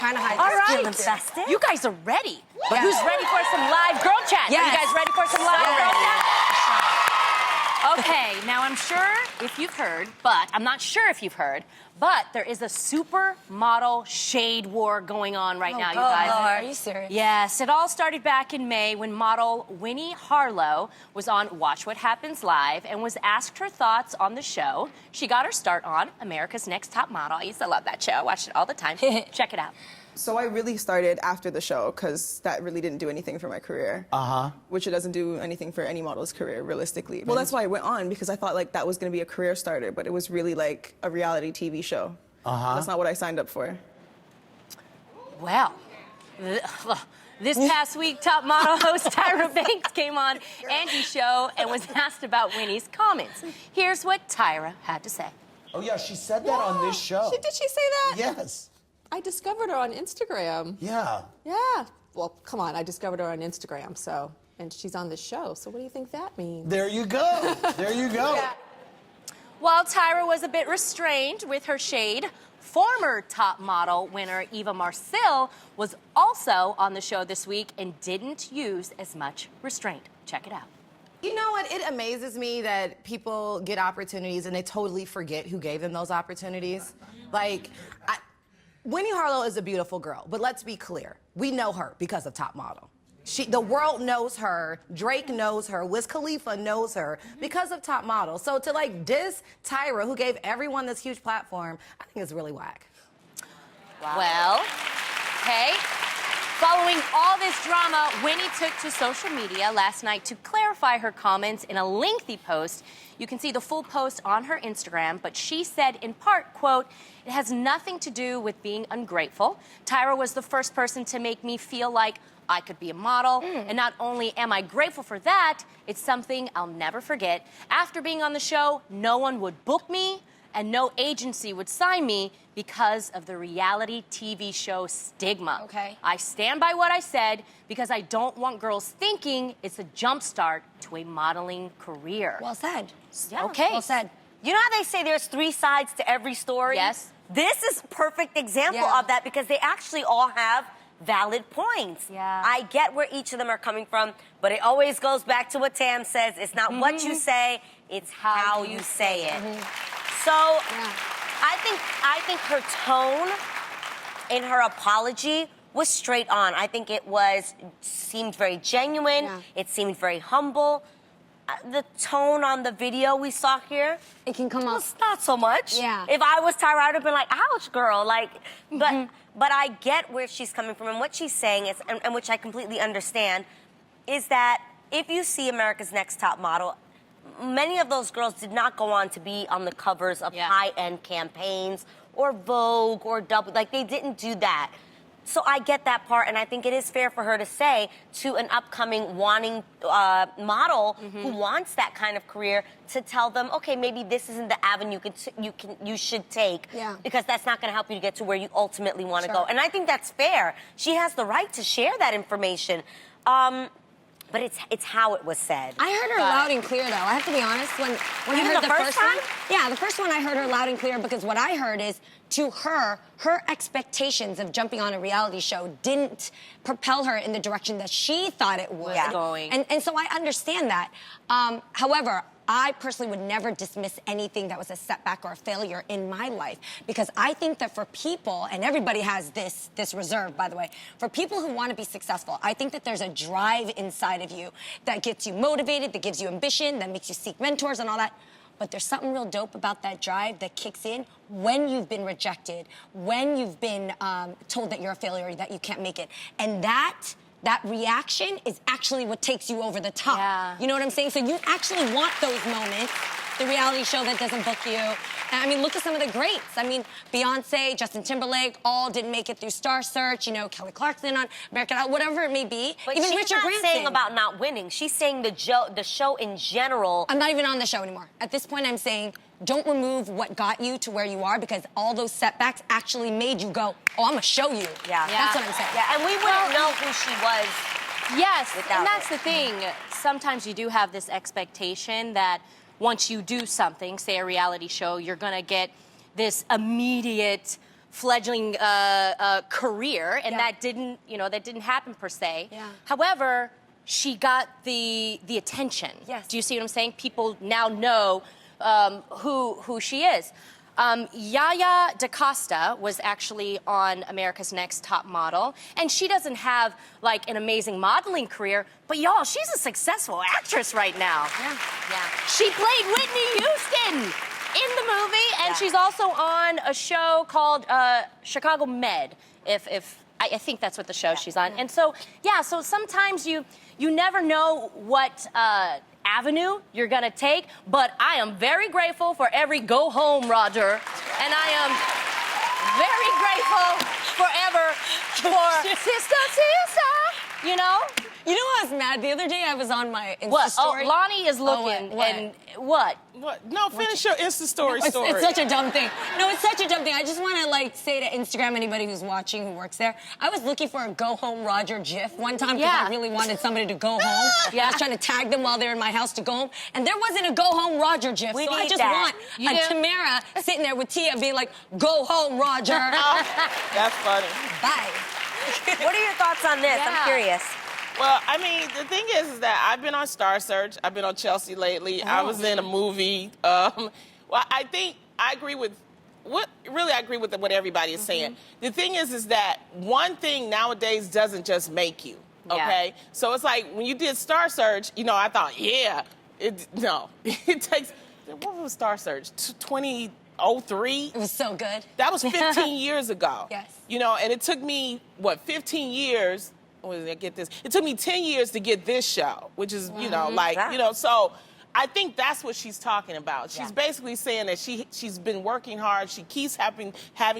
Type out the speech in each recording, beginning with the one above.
trying to hide All this. right. Invested? You guys are ready. But who's ready for some live girl chat? Yes. Are you guys ready for some live girl chat? Okay, now I'm sure if you've heard, but I'm not sure if you've heard, but there is a supermodel shade war going on right now, you guys. Are you serious? Yes, it all started back in May when model Winnie Harlow was on Watch What Happens Live and was asked her thoughts on the show. She got her start on America's Next Top Model. I used to love that show. I watched it all the time. Check it out. So I really started after the show because that really didn't do anything for my career. Which it doesn't do anything for any model's career, realistically. Well, that's why I went on, because I thought like that was going to be a career starter, but it was really like a reality TV show. That's not what I signed up for. Well, this past week, top model host Tyra Banks came on Angie's show and was asked about Winnie's comments. Here's what Tyra had to say. Oh, yeah, she said that on this show. Did she say that? Yes. I discovered her on Instagram. Yeah. Yeah. Well, come on, I discovered her on Instagram, so, and she's on this show, so what do you think that means? There you go. There you go. Yeah. While Tyra was a bit restrained with her shade, former top model winner Eva Marcille was also on the show this week and didn't use as much restraint. Check it out. You know what? It amazes me that people get opportunities and they totally forget who gave them those opportunities. Like, Winnie Harlow is a beautiful girl, but let's be clear. We know her because of Top Model. The world knows her, Drake knows her, Wiz Khalifa knows her because of Top Model. So to like diss Tyra, who gave everyone this huge platform, I think is really whack. Wow. Well, hey, following all this drama, Winnie took to social media last night to clarify her comments in a lengthy post. You can see the full post on her Instagram, but she said in part, quote, "It has nothing to do with being ungrateful. Tyra was the first person to make me feel like I could be a model, and not only am I grateful for that, it's something I'll never forget. After being on the show, no one would book me, and no agency would sign me because of the reality TV show stigma. Okay. I stand by what I said because I don't want girls thinking it's a jump start to a modeling career." Well said. Yeah. Okay. Well said. You know how they say there's 3 sides to every story? Yes. This is a perfect example Yeah. of that because they actually all have valid points. Yeah. I get where each of them are coming from, but it always goes back to what Tam says. It's not what you say, it's how you say it. So I think her tone in her apology was straight on. I think it seemed very genuine. Yeah. It seemed very humble. The tone on the video we saw here, It can come off. was not so much. Yeah. If I was Tyra, I'd have been like, ouch, girl. Like, but I get where she's coming from, and what she's saying is, and which I completely understand, is that if you see America's Next Top Model, many of those girls did not go on to be on the covers of high-end campaigns or Vogue or Double. Like, they didn't do that. So I get that part, and I think it is fair for her to say to an upcoming wanting model who wants that kind of career to tell them, okay, maybe this isn't the avenue you should take, because that's not going to help you to get to where you ultimately want to go. And I think that's fair. She has the right to share that information. But it's how it was said. I heard her loud and clear, though. I have to be honest. When I heard the first one, the first one I heard her loud and clear because what I heard is, to her expectations of jumping on a reality show didn't propel her in the direction that she thought it would. And so I understand that. However, I personally would never dismiss anything that was a setback or a failure in my life, because I think that for people, and everybody has this reserve, by the way, for people who want to be successful, I think that there's a drive inside of you that gets you motivated, that gives you ambition, that makes you seek mentors and all that. But there's something real dope about that drive that kicks in when you've been rejected, when you've been told that you're a failure, that you can't make it. And that reaction is actually what takes you over the top. Yeah. You know what I'm saying? So you actually want those moments, the reality show that doesn't book you. And I mean, look at some of the greats. I mean, Beyonce, Justin Timberlake, all didn't make it through Star Search. You know, Kelly Clarkson on American Idol, whatever it may be. But even she's Richard not Branson. saying about not winning. She's saying the show in general. I'm not even on the show anymore. At this point, I'm saying, don't remove what got you to where you are, because all those setbacks actually made you go, oh, I'm gonna show you. Yeah. That's what I'm saying. Yeah, and we wouldn't know who she was. Yes, and that's it. the thing. Sometimes you do have this expectation that once you do something, say a reality show, you're gonna get this immediate fledgling career, and that didn't happen per se. Yeah. However, she got the attention. Yes. Do you see what I'm saying? People now know who she is. Yaya DaCosta was actually on America's Next Top Model, and she doesn't have like an amazing modeling career, but y'all, she's a successful actress right now. Yeah. She played Whitney Houston in the movie, and she's also on a show called Chicago Med. I think that's what the show she's on. And so, so sometimes you never know what avenue you're gonna take, but I am very grateful for every go home, Roger, and I am very grateful forever for sister, you know? You know I was mad the other day? I was on my Insta What? story. Oh, Lonnie is looking, what? and what? What? No, finish your Insta story. It's such a dumb thing. No, it's such a dumb thing. I just want to like say to Instagram, anybody who's watching who works there, I was looking for a Go Home Roger GIF one time because I really wanted somebody to go home. I was trying to tag them while they're in my house to go home, and there wasn't a Go Home Roger GIF. We So I need just that. want a Tamara sitting there with Tia being like, "Go home, Roger." That's funny. Bye. What are your thoughts on this? I'm curious. Well, I mean, the thing is that I've been on Star Search. I've been on Chelsea lately. I was in a movie. Well, I think I agree with what everybody is saying. The thing is that one thing nowadays doesn't just make you. Okay, so it's like when you did Star Search, you know, I thought, it takes. What was Star Search? 2003. It was so good. That was 15 years ago. Yes. You know, and it took me 15 years. When did I get this? It took me 10 years to get this show, which is, so I think that's what she's talking about. She's basically saying that she's been working hard. She keeps having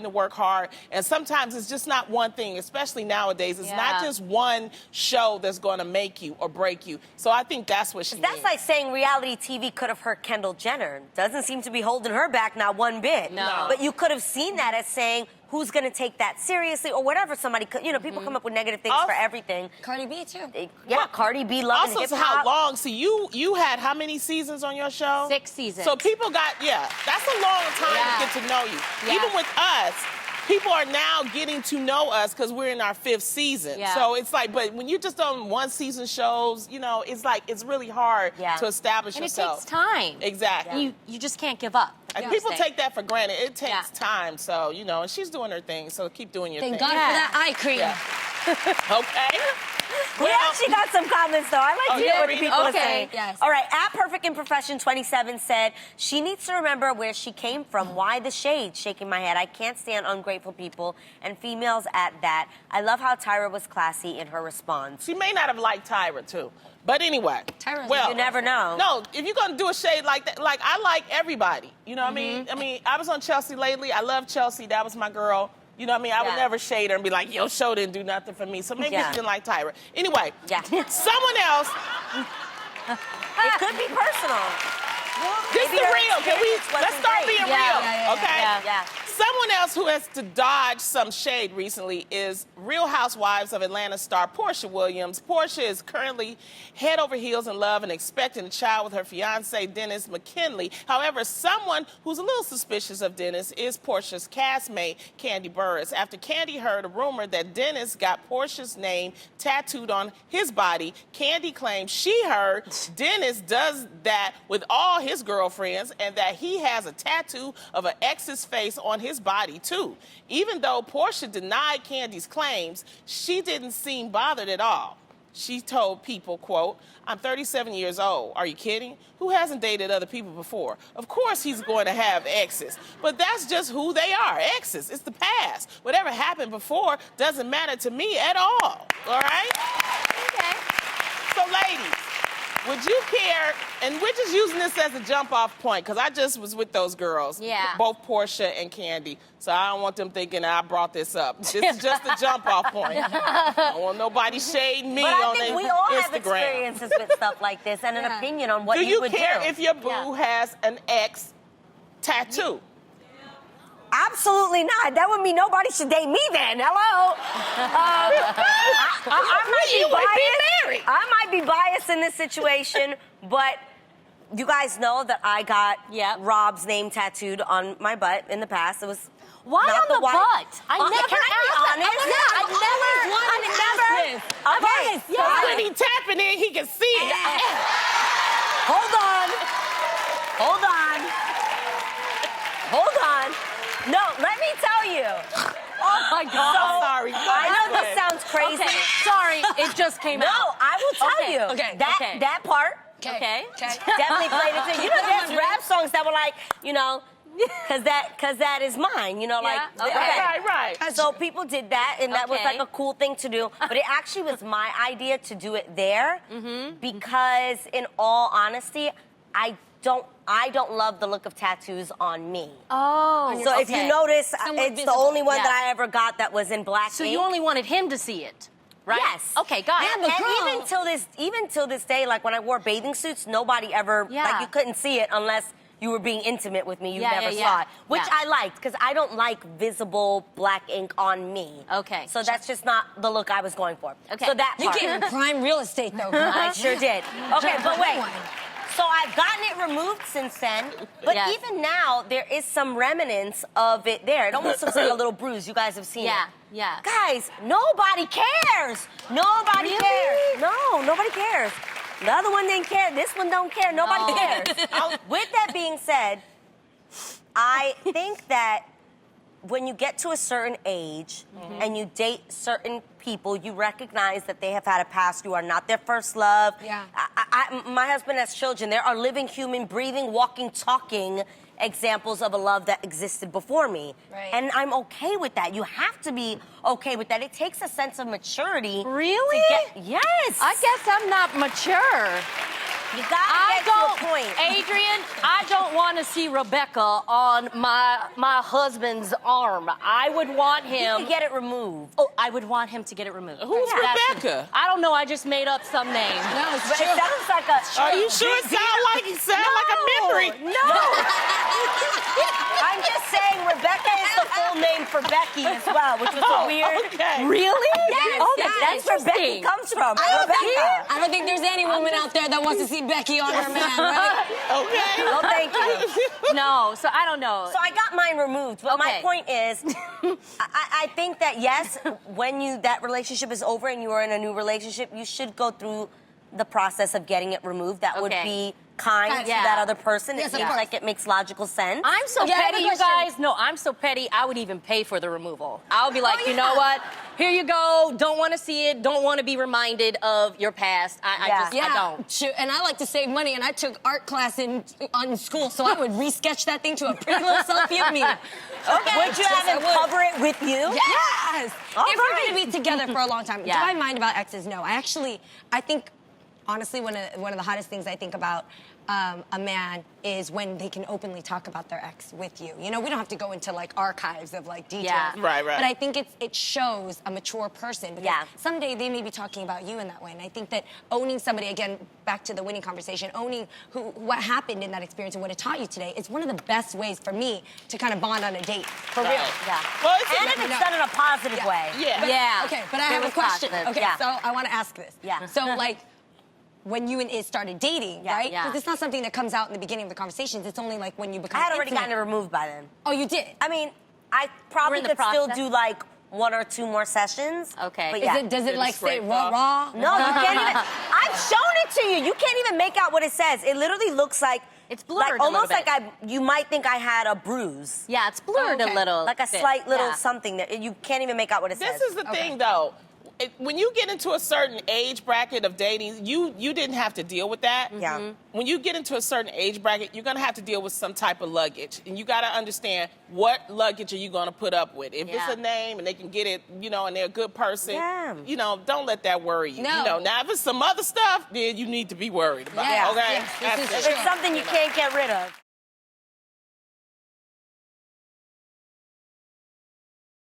to work hard. And sometimes it's just not one thing, especially nowadays. It's not just one show that's going to make you or break you. So I think that's what she means. That's like saying reality TV could have hurt Kendall Jenner. Doesn't seem to be holding her back, not one bit. No. But you could have seen that as saying, who's going to take that seriously or whatever somebody could, people come up with negative things for everything. Cardi B too. Cardi B loving Also, hip-hop. how long? So you had how many seasons on your show? 6 seasons. So people that's a long time to get to know you. Yeah. Even with us, people are now getting to know us because we're in our 5th season. Yeah. So it's like, but when you just on one season shows, it's like, it's really hard to establish and yourself. it takes time. Exactly. You just can't give up. And people take that for granted. It takes time. So, and she's doing her thing. So keep doing your Thank thing. God for that eye cream. Okay. We actually got some comments, though. I like to hear what people are saying. Yes. All right, at Perfect Imperfection 27 said, she needs to remember where she came from. Why the shade? Shaking my head. I can't stand ungrateful people and females at that. I love how Tyra was classy in her response. She may not have liked Tyra, too. But anyway. Tyra's You never know. No, if you're going to do a shade like that, like, I like everybody. You know what I mean? I was on Chelsea lately. I love Chelsea. That was my girl. You know what I mean? I would never shade her and be like, your show didn't do nothing for me. So maybe she didn't like Tyra. Anyway, someone else. It could be personal. This is the real. Let's start being real, okay? Yeah. Someone else who has to dodge some shade recently is Real Housewives of Atlanta star Portia Williams. Portia is currently head over heels in love and expecting a child with her fiance, Dennis McKinley. However, someone who's a little suspicious of Dennis is Portia's castmate, Kandi Burruss. After Kandi heard a rumor that Dennis got Portia's name tattooed on his body, Kandi claims she heard Dennis does that with all his girlfriends and that he has a tattoo of an ex's face on his body, too. Even though Portia denied Kandi's claims, she didn't seem bothered at all. She told People, quote, I'm 37 years old. Are you kidding? Who hasn't dated other people before? Of course he's going to have exes. But that's just who they are, exes. It's the past. Whatever happened before doesn't matter to me at all. All right? Okay. So, ladies, would you care, and we're just using this as a jump-off point, because I just was with those girls, both Portia and Kandi, so I don't want them thinking I brought this up. This is just a jump-off point. I don't want nobody shading me But I on think their we all Instagram. have experiences with stuff like this and an opinion on what Do you you would care do. if your boo has an ex tattoo? Absolutely not. That would mean nobody should date me then. Hello. I might be biased in this situation, but you guys know that I got Rob's name tattooed on my butt in the past. It was Why not on the white. butt? I never Can I be asked honest? that. I've never. Okay. Because when he tapping in, he can see it. Hold on. Hold on. Hold on. No, let me tell you. Oh my God. So, Sorry. I know this sounds crazy. Okay. Sorry, it just came out. No, I will tell Okay. you. Okay. That part Okay. definitely played into. You know, there's rap songs that were like, you know, cause that is mine. You know, like Yeah, okay. Right. So people did that, and that was Okay. like a cool thing to do. But it actually was my idea to do it there because, in all honesty, I don't love the look of tattoos on me. Oh. So if you notice, Somewhat it's the visible. only one Yeah. that I ever got that was in black So ink. you only wanted him to see it, right? Yes. Okay, got it. but And girl. even till this day, like when I wore bathing suits, nobody ever like you couldn't see it unless you were being intimate with me. You never saw it, which I liked because I don't like visible black ink on me. Okay. So that's just not the look I was going for. Okay. So that You part. get prime real estate though. Girl. I sure did. Okay, but wait. One. So I've gotten it removed since then, but Yes. even now there is some remnants of it there. It almost looks like a little bruise. You guys have seen it. Yeah. Guys, nobody cares. Nobody Really? cares. No, nobody cares. The other one didn't care. This one don't care. Nobody cares. With that being said, I think that when you get to a certain age and you date certain people, you recognize that they have had a past. You are not their first love. Yeah. My husband has children. There are living, human, breathing, walking, talking examples of a love that existed before me. Right. And I'm okay with that. You have to be okay with that. It takes a sense of maturity. Really? Yes. I guess I'm not mature. You gotta get to a point. Adrian, I don't want to see Rebecca on my husband's arm. I would want You him. can get it removed. Oh, I would want him to get it removed. Who's That's- Rebecca? I don't know. I just made up some name. No, it's But true. it sounds like a. Are you sure it sound like a memory? No. I'm just saying Rebecca is the full name for Becky as well, which was a weird. Okay. Really? Yes, Oh, yes. that's where Becky Interesting. comes from. I Rebecca. don't think there's any woman out there that wants to see Becky on her man, right? Okay. Oh, thank you. No, so I don't know. So I got mine removed, but my Okay. point is, I think that yes, when that relationship is over and you are in a new relationship, you should go through the process of getting it removed. That would Okay. be kind to Yeah. that other person. Yes, It of seems course. like it makes logical sense. I'm so Okay, I have petty, a you question. guys. No, I'm so petty. I would even pay for the removal. I'll be like, you know what? Here you go. Don't want to see it. Don't want to be reminded of your past. I don't. Sure. And I like to save money, and I took art class in school, so I would resketch that thing to a pretty little selfie of me. Okay. Would you have him cover it with you? Yes. All If right. we're going to be together for a long time, Yeah. do I mind about exes? No. I think, honestly, one of the hottest things I think about a man is when they can openly talk about their ex with you. You know, we don't have to go into like archives of like details. Yeah. Right. But I think it shows a mature person. Because Yeah. someday they may be talking about you in that way. And I think that owning somebody, again, back to the Winnie conversation, owning what happened in that experience and what it taught you today is one of the best ways for me to kind of bond on a date. For real. Yeah. Well, it's And if it's done in a positive way. Yeah. Yeah. Okay, but I It have a was question. positive. Okay, Yeah. so I want to ask this. Yeah. So, like, when you and Iz started dating, Yeah. right? Yeah. Because it's not something that comes out in the beginning of the conversations. It's only like when you become I had already intimate. gotten it removed by then. Oh, you did? I mean, I probably in the could still process? do like 1 or 2 more sessions. Okay. But Is yeah. Does it Did it like say scrape raw, off? raw? No, you can't even. I've shown it to you. You can't even make out what it says. It literally looks like It's blurred like a almost little bit. like you might think I had a bruise, Yeah, it's blurred Okay. a little. like a bit. slight little Yeah. something that you can't even make out what it says. This is the thing, though. When you get into a certain age bracket of dating, you didn't have to deal with that. Yeah. When you get into a certain age bracket, you're going to have to deal with some type of luggage. And you got to understand what luggage are you going to put up with. If Yeah. it's a name and they can get it, you know, and they're a good person, Yeah. you know, don't let that worry you. No. You know, now if it's some other stuff, then you need to be worried about Yes, it, okay? yes, this That's is it. If it's something you can't get rid of.